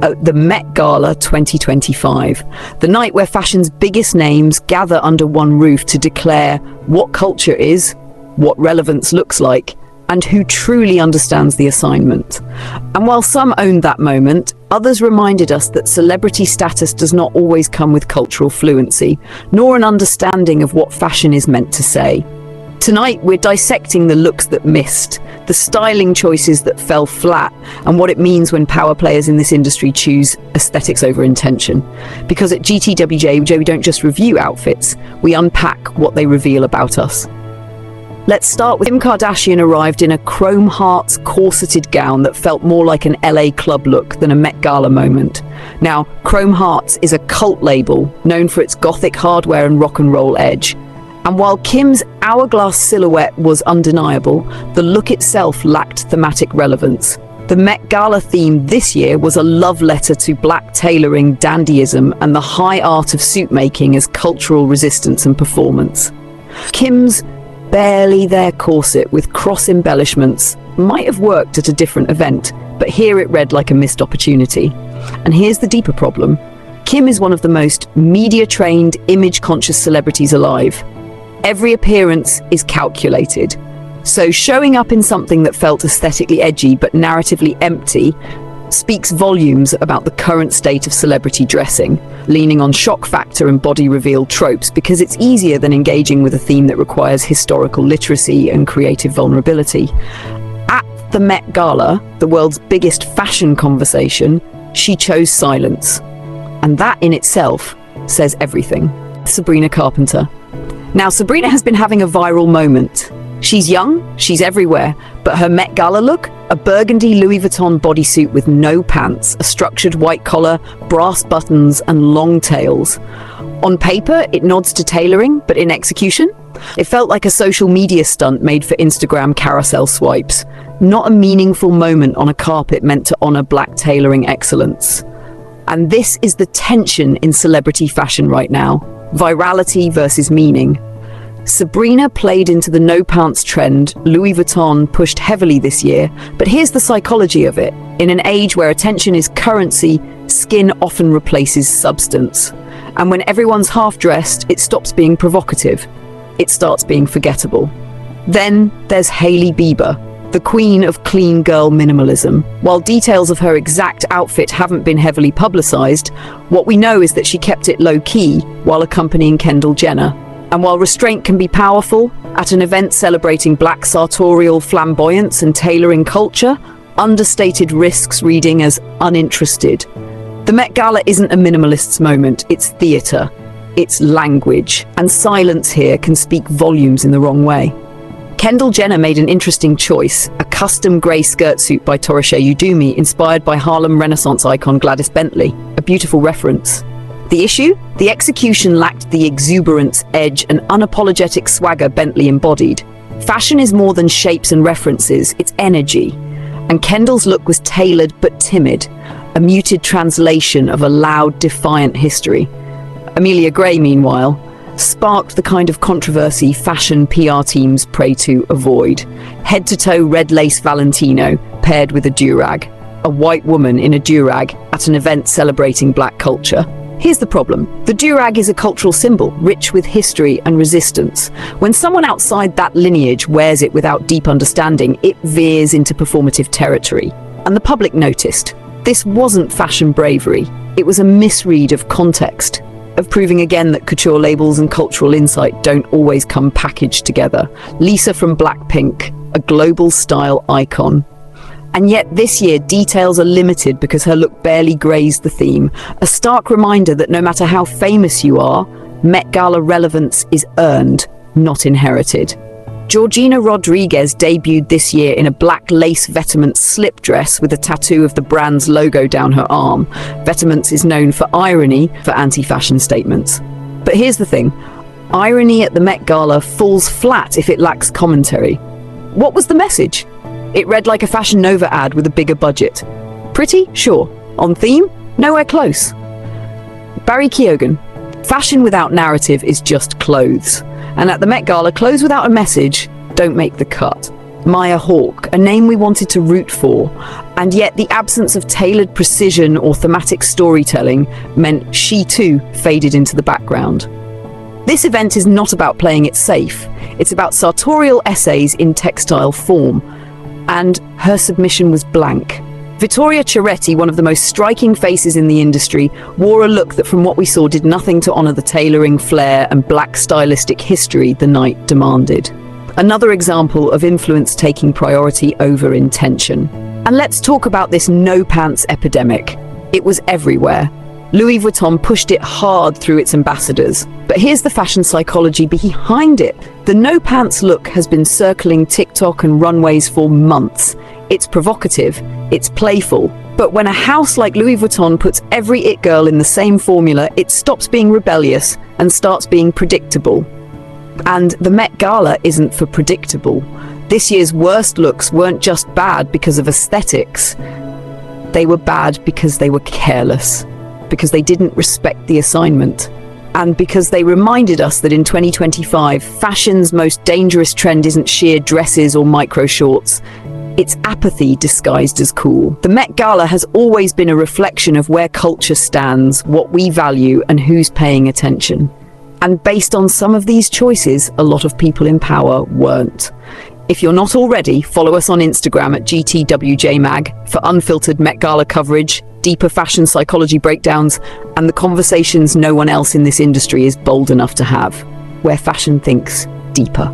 at the Met Gala 2025, the night where fashion's biggest names gather under one roof to declare what culture is, what relevance looks like, and who truly understands the assignment. And while some owned that moment, others reminded us that celebrity status does not always come with cultural fluency, nor an understanding of what fashion is meant to say. Tonight, we're dissecting the looks that missed, the styling choices that fell flat, and what it means when power players in this industry choose aesthetics over intention. Because at GTWJ, we don't just review outfits, we unpack what they reveal about us. Let's start with Kim Kardashian arrived in a chrome hearts corseted gown that felt more like an LA club look than a Met Gala moment. Now, Chrome Hearts is a cult label known for its gothic hardware and rock and roll edge. And while Kim's hourglass silhouette was undeniable, the look itself lacked thematic relevance. The Met Gala theme this year was a love letter to black tailoring, dandyism, and the high art of suit making as cultural resistance and performance. Kim's barely there corset with cross embellishments might have worked at a different event, but here it read like a missed opportunity. And here's the deeper problem. Kim is one of the most media-trained, image-conscious celebrities alive. Every appearance is calculated. So showing up in something that felt aesthetically edgy but narratively empty speaks volumes about the current state of celebrity dressing, leaning on shock factor and body reveal tropes because it's easier than engaging with a theme that requires historical literacy and creative vulnerability. At the Met Gala, the world's biggest fashion conversation, she chose silence. And that in itself says everything. Sabrina Carpenter. Now, Sabrina has been having a viral moment. She's young, she's everywhere, but her Met Gala look? A burgundy Louis Vuitton bodysuit with no pants, a structured white collar, brass buttons, and long tails. On paper, it nods to tailoring, but in execution, it felt like a social media stunt made for Instagram carousel swipes, not a meaningful moment on a carpet meant to honor black tailoring excellence. And this is the tension in celebrity fashion right now. Virality versus meaning. Sabrina played into the no-pants trend Louis Vuitton pushed heavily this year, but here's the psychology of it. In an age where attention is currency, skin often replaces substance. And when everyone's half-dressed, it stops being provocative. It starts being forgettable. Then there's Hailey Bieber, the queen of clean girl minimalism. While details of her exact outfit haven't been heavily publicized, what we know is that she kept it low-key while accompanying Kendalljenner. And while restraint can be powerful, at an event celebrating black sartorial flamboyance and tailoring culture, understated risks reading as uninterested. The Met Gala isn't a minimalist's moment, it's theatre, it's language, and silence here can speak volumes in the wrong way. Kendalljenner made an interesting choice, a custom grey skirt suit by Torreshe Udumi inspired by Harlem Renaissance icon Gladys Bentley, a beautiful reference. The issue? The execution lacked the exuberance, edge, and unapologetic swagger Bentley embodied. Fashion is more than shapes and references, it's energy. And Kendall's look was tailored but timid, a muted translation of a loud, defiant history. Amelia Gray, meanwhile, sparked the kind of controversy fashion PR teams pray to avoid. Head-to-toe red lace Valentino paired with a durag. A white woman in a durag at an event celebrating black culture. Here's the problem. The durag is a cultural symbol, rich with history and resistance. When someone outside that lineage wears it without deep understanding, it veers into performative territory. And the public noticed. This wasn't fashion bravery. It was a misread of context, of proving again that couture labels and cultural insight don't always come packaged together. Lisa from Blackpink, a global style icon. And yet this year, details are limited because her look barely grazed the theme. A stark reminder that no matter how famous you are, Met Gala relevance is earned, not inherited. Georgina Rodriguez debuted this year in a black lace Vetements slip dress with a tattoo of the brand's logo down her arm. Vetements is known for irony for anti-fashion statements. But here's the thing. Irony at the Met Gala falls flat if it lacks commentary. What was the message? It read like a Fashion Nova ad with a bigger budget. Pretty? Sure. On theme? Nowhere close. Barry Keoghan. Fashion without narrative is just clothes. And at the Met Gala, clothes without a message don't make the cut. Maya Hawke, a name we wanted to root for, And yet the absence of tailored precision or thematic storytelling meant she too faded into the background. This event is not about playing it safe. It's about sartorial essays in textile form. And her submission was blank. Vittoria Ceretti, one of the most striking faces in the industry, wore a look that from what we saw did nothing to honor the tailoring, flair and black stylistic history the night demanded. Another example of influence taking priority over intention. And let's talk about this no-pants epidemic. It was everywhere. Louis Vuitton pushed it hard through its ambassadors. But here's the fashion psychology behind it. The no-pants look has been circling TikTok and runways for months. It's provocative, it's playful. But when a house like Louis Vuitton puts every it girl in the same formula, it stops being rebellious and starts being predictable. And the Met Gala isn't for predictable. This year's worst looks weren't just bad because of aesthetics. They were bad because they were careless, because they didn't respect the assignment, and because they reminded us that in 2025, fashion's most dangerous trend isn't sheer dresses or micro shorts. It's apathy disguised as cool. The Met Gala has always been a reflection of where culture stands, what we value, and who's paying attention. And based on some of these choices, a lot of people in power weren't. If you're not already, follow us on Instagram at GTWJMag for unfiltered Met Gala coverage, deeper fashion psychology breakdowns, and the conversations no one else in this industry is bold enough to have, where fashion thinks deeper.